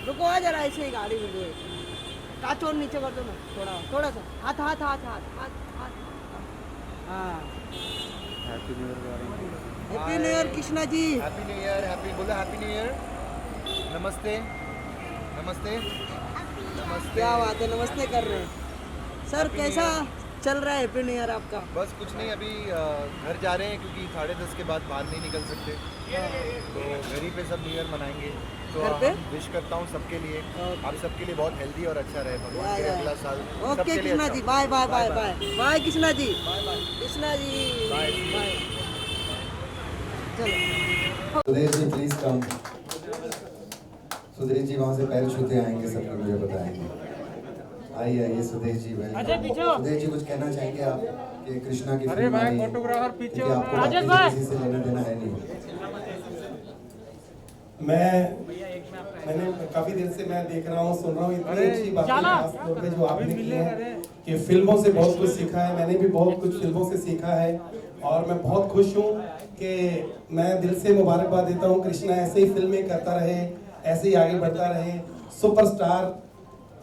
रुको आ जरा, ऐसे ही गाड़ी में जो कांच और नीचे कर दो ना, थोड़ा थोड़ा सा, हाथ हाथ हाथ हाथ हाथ हाथ। हाँ, happy new year. Happy new year Krishna ji. Happy new year, happy बोलो, हैप्पी न्यू ईयर। नमस्ते नमस्ते नमस्ते। क्या बात है, नमस्ते कर रहे हैं सर। Happy New कैसा Year। चल रहा है हैप्पी न्यू ईयर आपका? बस कुछ नहीं, अभी घर जा रहे हैं क्योंकि 10:30 के बाद बाहर नहीं निकल सकते, तो घर ही पे सब न्यू ईयर मनाएंगे। तो घर पे? विश करता हूँ सबके लिए, आप सबके लिए बहुत हेल्दी और अच्छा रहे भगवान या, के या। अगला साल ओके सबके लिए कृष्णा अच्छा जी, हो। Bye bye bye bye bye bye Krishna ji, bye bye. Krishna ji bye. Bye. चलो सुधीर जी प्लीज कम। सुधीर जी वहाँ से पैर छूते आएंगे, सबको मुझे बताएंगे। आइए आइए सुधीर जी, सुधीर जी कुछ कहना चाहेंगे आप कि कृष्णा की अरे फिल्म भाई, आ रही है, फोटोग्राफर पीछे क्योंकि आपको राजेश बाकी भाई। किसी से लेना देना है नहीं। मैंने काफी देर से मैं देख रहा हूँ, सुन रहा हूँ, इतनी अरे, अच्छी बातें जाला। खास तौर पे जो आपने अभी की मिले है अरे। कि फिल्मों से बहुत कुछ सीखा है। मैंने भी बहुत कुछ फिल्मों से सीखा है और मैं बहुत खुश हूँ कि मैं दिल से मुबारकबाद देता हूँ। कृष्णा ऐसे ही फिल्में करता रहे, ऐसे ही आगे बढ़ता रहे, सुपरस्टार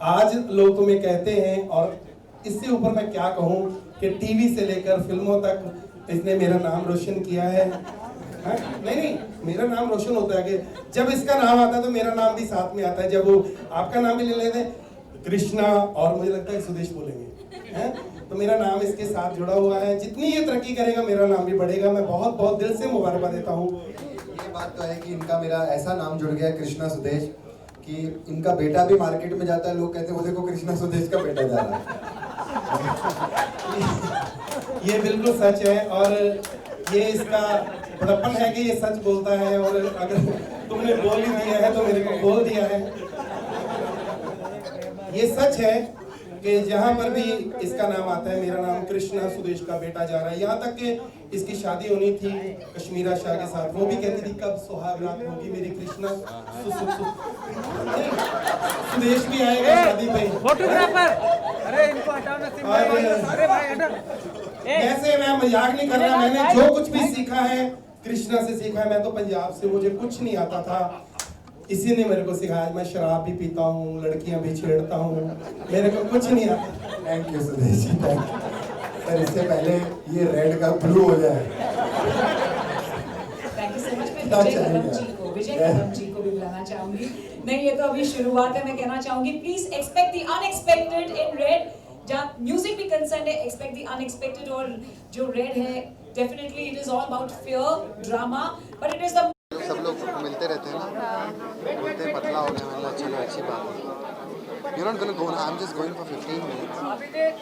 आज लोग तुम्हें कहते हैं। और इससे ऊपर मैं क्या कहूँ कि टीवी से लेकर फिल्मों तक इसने मेरा नाम रोशन किया है। हाँ? नहीं, मेरा नाम रोशन होता है कि जब इसका नाम आता है तो मेरा नाम भी साथ में आता है। जब वो आपका नाम भी ले लेते हैं कृष्णा, और मुझे लगता है सुदेश बोलेंगे, हैं? तो मेरा नाम इसके साथ जुड़ा हुआ है। जितनी ये तरक्की करेगा मेरा नाम भी बढ़ेगा। मैं बहुत बहुत दिल से मुबारकबाद देता हूँ। ये बात तो है कि इनका मेरा ऐसा नाम जुड़ गया है कृष्णा सुदेश, कि इनका बेटा भी मार्केट में जाता है, लोग कहते हैं वो देखो कृष्णा सुदेश का बेटा जा रहा है। ये बिल्कुल सच है और ये इसका बड़प्पन है कि ये सच बोलता है। और अगर तुमने बोल ही दिया है तो मेरे को बोल दिया है। ये सच है कि जहाँ पर भी इसका नाम आता है, मेरा नाम कृष्णा सुदेश का बेटा जा रहा है। यहाँ तक कि इसकी शादी होनी थी कश्मीरा शाह के साथ, वो भी कहती थी कब सुहाग रात होगी मेरी कृष्णा। सुदेश भी आएगा शादी पे। फोटोग्राफर, अरे इनको हटाओ ना, सिम भाई। अरे भाई हटो। ऐसे मैं मजाक नहीं कर रहा। मैंने जो कुछ भी सीखा है कृष्णा से सीखा है। मैं तो पंजाब से, मुझे कुछ नहीं आता था, इसी ने मेरे को सिखाया। मैं शराब भी पीता हूँ, लड़कियां भी छेड़ता हूँ, मेरे को कुछ नहीं आता। Thank you Sudesh ji, thank you sir. इससे पहले ये रेड का ब्लू हो जाए। Thank you so much. मैं विजय कदम जी को भी बुलाना चाहूंगी। नहीं, ये तो अभी शुरुआत है। मैं कहना चाहूंगी please expect the unexpected in red. जहाँ म्यूजिक भी कंसर्न है, एक्सपेक्ट द अनएक्सपेक्टेड। और जो रेड है, definitely it is all about fear, drama, but it is the sub लोग मिलते रहते हैं ना, बोलते हैं पतला हो गया, मतलब चलो अच्छी बात है। You're not going to go now. I'm just going for 15 minutes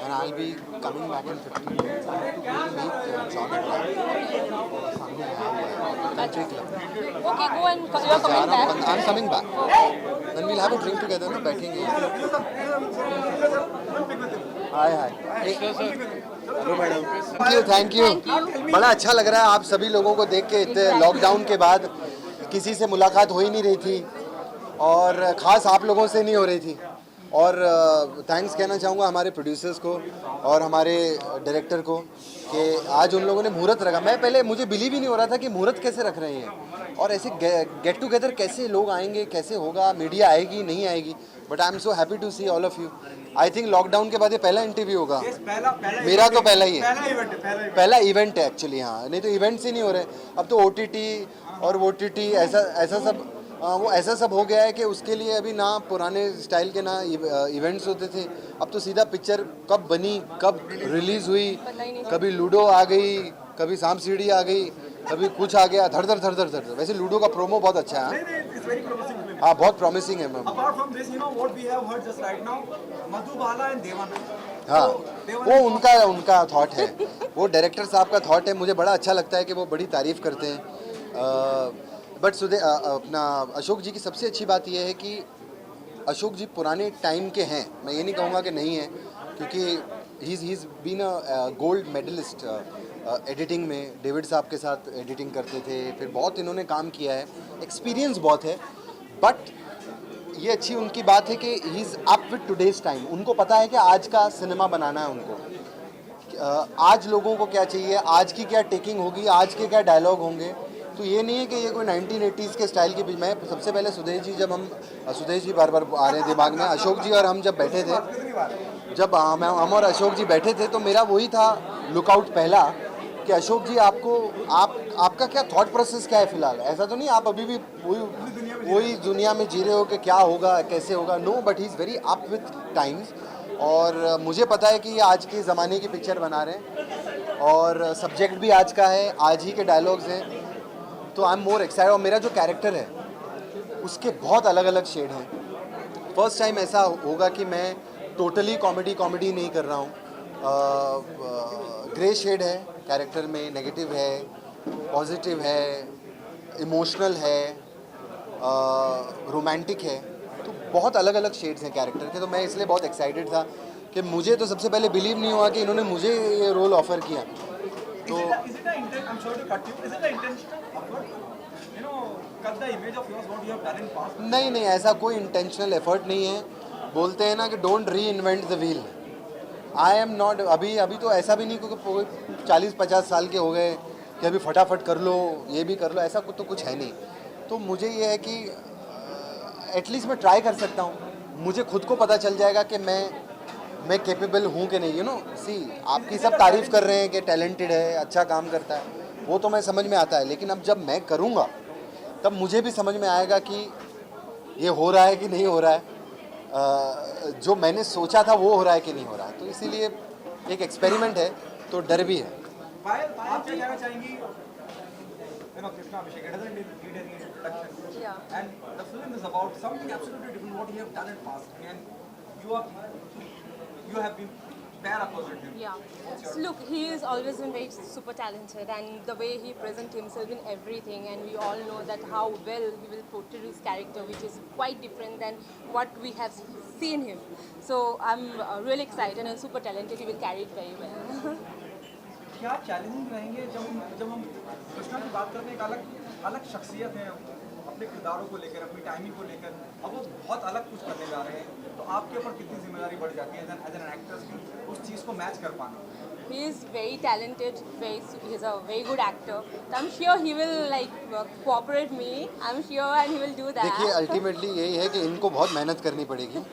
and I'll be coming back in 15 minutes. I have to go and meet John and Ryan. सामने आया हुआ है, country club. Okay, go and because you're जा coming रहा back. हूँ, I'm coming back. Then we'll have a drink together ना, बैठेंगे। Hi hi. Thank you. बड़ा अच्छा लग रहा है आप सभी लोगों को देख के। इतने लॉकडाउन के बाद किसी से मुलाकात हो ही नहीं रही थी और ख़ास आप लोगों से नहीं हो रही थी। और थैंक्स कहना चाहूँगा हमारे प्रोड्यूसर्स को और हमारे डायरेक्टर को कि आज उन लोगों ने मुहूर्त रखा। मैं पहले, मुझे बिलीव ही नहीं हो रहा था कि मुहूर्त कैसे रख रहे हैं और ऐसे गेट टुगेदर कैसे लोग आएंगे, कैसे होगा, मीडिया आएगी नहीं आएगी। But I am so happy to see all of you. I think lockdown के बाद ये पहला इंटरव्यू होगा। मेरा तो पहला ही है, पहला इवेंट है एक्चुअली। हाँ, नहीं तो इवेंट्स ही नहीं हो रहे। अब तो OTT और OTT ऐसा सब वो ऐसा सब हो गया है कि उसके लिए अभी ना पुराने स्टाइल के ना इवेंट्स होते थे। अब तो सीधा पिक्चर कब बनी, कब रिलीज़ हुई, कभी लूडो आ गई, कभी सांप सीढ़ी आ गई, कभी कुछ आ गया, धड़ धड़ धड़ धड़ धड़। वैसे लूडो का प्रोमो बहुत अच्छा है। हाँ, बहुत प्रॉमिसिंग है मैम। हाँ, वो उनका थॉट है, वो डायरेक्टर साहब का थॉट है। मुझे बड़ा अच्छा लगता है कि वो बड़ी तारीफ़ करते हैं। बट अपना अशोक जी की सबसे अच्छी बात यह है कि अशोक जी पुराने टाइम के हैं। मैं ये नहीं कहूँगा कि नहीं है, क्योंकि he is been a gold medalist editing में। डेविड साहब के साथ एडिटिंग करते थे, फिर बहुत इन्होंने काम किया है, एक्सपीरियंस बहुत है। बट ये अच्छी उनकी बात है कि he is up with today's time. उनको पता है कि आज का सिनेमा बनाना है उनको। आज लोगों को क्या चाहिए, आज की क्या टेकिंग होगी, आज के क्या डायलॉग होंगे, तो ये नहीं है कि ये कोई 1980s के स्टाइल की पिक्चर। मैं सबसे पहले सुदेश जी, जब हम सुदेश जी बार बार आ रहे हैं दिमाग में, अशोक जी और हम जब बैठे थे, जब हम और अशोक जी बैठे थे, तो मेरा वही था लुकआउट पहला कि अशोक जी आपका क्या थॉट प्रोसेस क्या है फिलहाल। ऐसा तो नहीं आप अभी भी वही दुनिया में जी रहे हो कि क्या होगा कैसे होगा। No, but he is very up with times. और मुझे पता है कि ये आज के ज़माने की पिक्चर बना रहे हैं और सब्जेक्ट भी आज का है, आज ही के डायलॉग्स हैं, तो आई एम मोर एक्साइटेड। और मेरा जो कैरेक्टर है उसके बहुत अलग अलग शेड हैं। फर्स्ट टाइम ऐसा होगा कि मैं टोटली कॉमेडी नहीं कर रहा हूँ। ग्रे शेड है कैरेक्टर में, नेगेटिव है, पॉजिटिव है, इमोशनल है, रोमांटिक है, तो बहुत अलग अलग शेड्स हैं कैरेक्टर के। तो मैं इसलिए बहुत एक्साइटेड था कि मुझे तो सबसे पहले बिलीव नहीं हुआ कि इन्होंने मुझे ये रोल ऑफर किया। तो नहीं, ऐसा कोई इंटेंशनल एफर्ट नहीं है। बोलते हैं ना कि डोंट री invent the wheel. I am not, अभी तो ऐसा भी नहीं क्योंकि 40-50 साल के हो गए कि अभी फटाफट कर लो, ये भी कर लो, ऐसा तो कुछ है नहीं। तो मुझे ये है कि एटलीस्ट मैं ट्राई कर सकता हूँ। मुझे खुद को पता चल जाएगा कि मैं कैपेबल हूँ कि नहीं। सी आपकी सब तारीफ़ कर रहे हैं कि टैलेंटेड है, अच्छा काम करता है, वो तो मैं समझ में आता है, लेकिन अब जब मैं करूँगा तब मुझे भी समझ में आएगा कि ये हो रहा है कि नहीं हो रहा है, जो मैंने सोचा था वो हो रहा है कि नहीं हो रहा है। तो इसीलिए एक एक्सपेरिमेंट है, तो डर भी है। पायल, आप क्या कहना चाहेंगी? Krishna Abhishek, it doesn't need any introduction. Yeah. And the film is about something absolutely different what you have done in past. And you have been pair opposite him. Yeah. So look, he is always been very super talented, and the way he presents himself in everything, and we all know that how well he will portray his character, which is quite different than what we have seen him. So I'm really excited and super talented. He will carry it very well. क्या challenging रहेंगे जब हम कृष्णा की बात करते हैं? एक अलग शख्सियत है अपने किरदारों को लेकर, अपनी टाइमिंग को लेकर, अब वो बहुत अलग कुछ करने जा रहे हैं, तो आपके ऊपर कितनी जिम्मेदारी बढ़ जाती है एज एन एक्टर की उस चीज़ को मैच कर पाना? He is very talented. He's a very good actor. So I'm sure he will cooperate me. I'm sure, and he will do that. देखिए, अल्टीमेटली यही है कि इनको बहुत मेहनत करनी पड़ेगी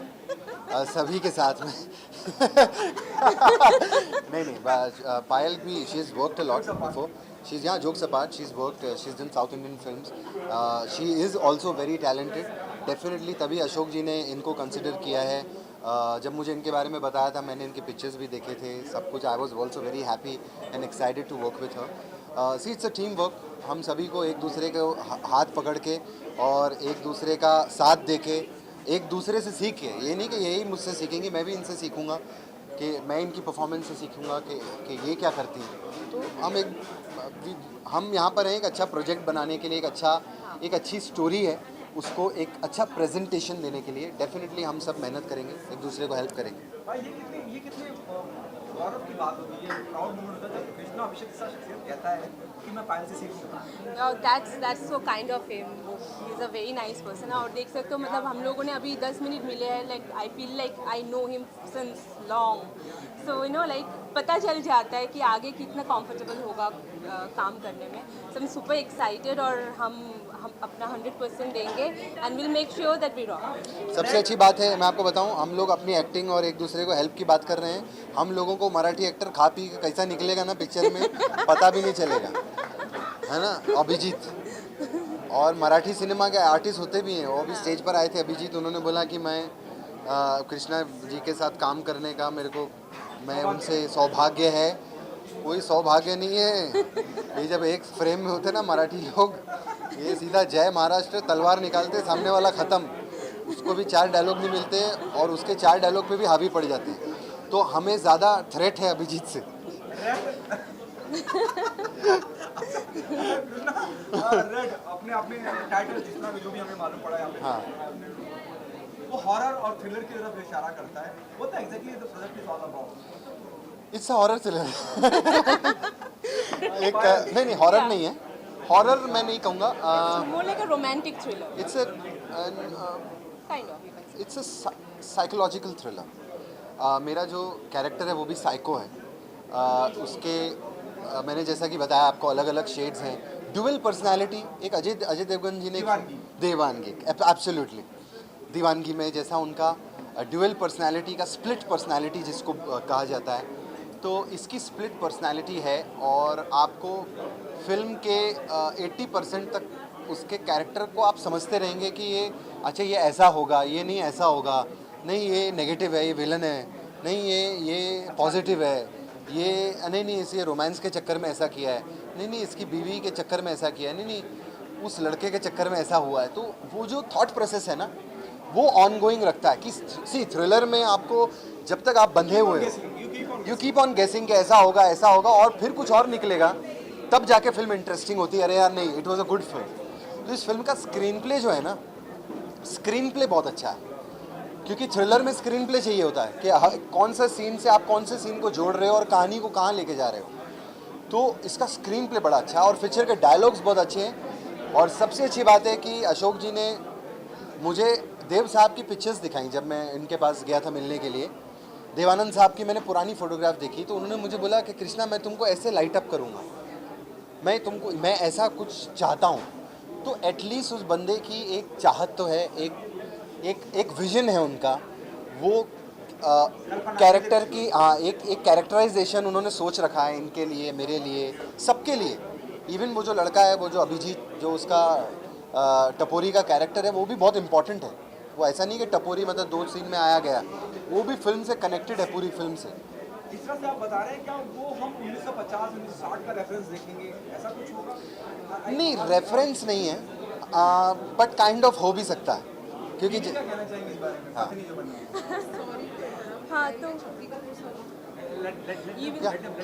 सभी के साथ में। नहीं, पायल भी, she is worked a lot before. She is, यहाँ jokes apart, she is worked, she is in South Indian films. She is also very talented definitely. तभी अशोक जी ने इनको कंसिडर किया है। जब मुझे इनके बारे में बताया था, मैंने इनके पिक्चर्स भी देखे थे, सब कुछ। I was also very happy and excited to work with her. See it's a team work. हम सभी को एक दूसरे को हाथ पकड़ के और एक दूसरे का साथ दे के, एक दूसरे से सीख के, ये नहीं कि यही मुझसे सीखेंगे, मैं भी इनसे सीखूंगा, कि मैं इनकी परफॉर्मेंस से सीखूंगा कि ये क्या करती हैं। तो हम यहाँ पर हैं एक अच्छा प्रोजेक्ट बनाने के लिए, एक अच्छी स्टोरी है, उसको एक अच्छा प्रेजेंटेशन देने के लिए डेफिनेटली हम सब मेहनत करेंगे, एक दूसरे को हेल्प करेंगे। भाई ये कितने गौरव की बात होती है, प्राउड मोमेंट होता है जब कृष्णा अभिषेक जैसा शख्सियत कहता है कि मैं पायल से सीखूंगा। No, that's so kind of him. He's a very nice person. और देख सकते हो, मतलब हम लोगों ने अभी 10 मिनट मिले हैं, like I feel like I know him since long. So you know, like पता चल जाता है कि आगे कितना comfortable होगा काम करने में। So I'm super excited और हम अपना 100% देंगे and we'll make sure that we rock. सबसे अच्छी बात है, मैं आपको बताऊं, हम लोग अपनी एक्टिंग और एक दूसरे को हेल्प की बात कर रहे हैं। हम लोगों को मराठी एक्टर खा पी के कैसा निकलेगा ना पिक्चर में, पता भी नहीं चलेगा, है ना। अभिजीत और मराठी सिनेमा के आर्टिस्ट होते भी हैं, वो भी स्टेज पर आए थे अभिजीत। उन्होंने बोला कि मैं कृष्णा जी के साथ काम करने का मैं उनसे सौभाग्य है। कोई सौभाग्य नहीं है, ये जब एक फ्रेम में होते ना मराठी लोग, ये सीधा जय महाराष्ट्र तलवार निकालते, सामने वाला ख़त्म, उसको भी 4 डायलॉग नहीं मिलते और उसके 4 डायलॉग पे भी हावी पड़ जाते हैं। तो हमें ज़्यादा थ्रेट है अभिजीत से। रेड अपने टाइटल जिस तरह जो भी हमें मालूम पड़ा है, हाँ, वो हॉरर और थ्रिलर की तरफ इशारा करता है। वो तो exactly the project is all about. It's a horror thriller. नहीं, हॉरर नहीं है, हॉरर मैं नहीं कहूँगा। More like a romantic thriller. It's Kind of, you can say. It's a psychological thriller. मेरा जो कैरेक्टर है वो भी साइको है। उसके मैंने जैसा कि बताया आपको, अलग अलग शेड्स हैं, ड्यूअल पर्सनालिटी एक अजय देवगन जी ने दीवानगी। दीवानगी एब्सोल्युटली दीवानगी में जैसा उनका ड्यूअल पर्सनालिटी का स्प्लिट पर्सनालिटी जिसको कहा जाता है, तो इसकी स्प्लिट पर्सनालिटी है और आपको फिल्म के 80% तक उसके कैरेक्टर को आप समझते रहेंगे कि ये अच्छा ये ऐसा होगा, ये नहीं ऐसा होगा, नहीं ये नेगेटिव है, ये विलन है, नहीं ये पॉजिटिव है, ये नहीं इसे रोमांस के चक्कर में ऐसा किया है, नहीं इसकी बीवी के चक्कर में ऐसा किया है, नहीं उस लड़के के चक्कर में ऐसा हुआ है। तो वो जो थॉट प्रोसेस है ना वो ऑन गोइंग रखता है कि सी थ्रिलर में आपको जब तक आप बंधे हुए हो यू कीप ऑन गेसिंग कि ऐसा होगा और फिर कुछ और निकलेगा, तब जाके फिल्म इंटरेस्टिंग होती है। अरे यार नहीं, it was a good film. तो इस फिल्म का स्क्रीन प्ले जो है ना, स्क्रीन प्ले बहुत अच्छा है, क्योंकि थ्रिलर में स्क्रीन प्ले चाहिए होता है कि कौन सा सीन से आप कौन से सीन को जोड़ रहे हो और कहानी को कहाँ लेके जा रहे हो। तो इसका स्क्रीन प्ले बड़ा अच्छा है और पिक्चर के डायलॉग्स बहुत अच्छे हैं। और सबसे अच्छी बात है कि अशोक जी ने मुझे देव साहब की पिक्चर्स दिखाई जब मैं इनके पास गया था मिलने के लिए। देवानंद साहब की मैंने पुरानी फोटोग्राफ देखी तो उन्होंने मुझे बोला कि कृष्णा मैं तुमको ऐसे लाइट अप करूँगा, मैं ऐसा कुछ चाहता हूँ। तो एटलीस्ट उस बंदे की एक चाहत तो है, एक विजन है उनका, वो कैरेक्टर की एक कैरेक्टराइजेशन उन्होंने सोच रखा है इनके लिए, मेरे लिए, सबके लिए। इवन वो जो लड़का है, वो जो अभिजीत, जो उसका टपोरी का कैरेक्टर है, वो भी बहुत इंपॉर्टेंट है। वो ऐसा नहीं कि टपोरी मतलब 2 सीन में आया गया, वो भी फिल्म से कनेक्टेड है, पूरी फिल्म से। जिस तरह से आप बता रहे हैं, क्या वो हम 1950 1960 का रेफरेंस देखेंगे, ऐसा कुछ होगा? नहीं, रेफरेंस नहीं है, बट काइंड ऑफ हो भी सकता है, क्योंकि क्या कहना चाहेंगे इस बारे में? पत्नी जो बनी है। हाँ तो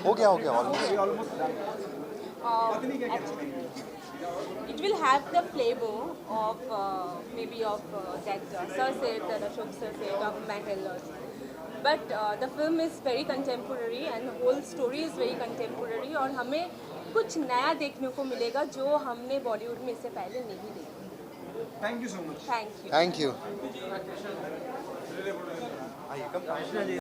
हो गया ऑलमोस्ट। ऑलमोस्ट पत्नी क्या कहना चाहेंगे? it will have the flavor of maybe of that Sir said, that Ashok Sir said of Mahal. But the film is very contemporary and the whole story is very contemporary और हमें कुछ नया देखने को मिलेगा जो हमने बॉलीवुड में इससे पहले नहीं देखा। Thank you so much. Thank you. Thank you.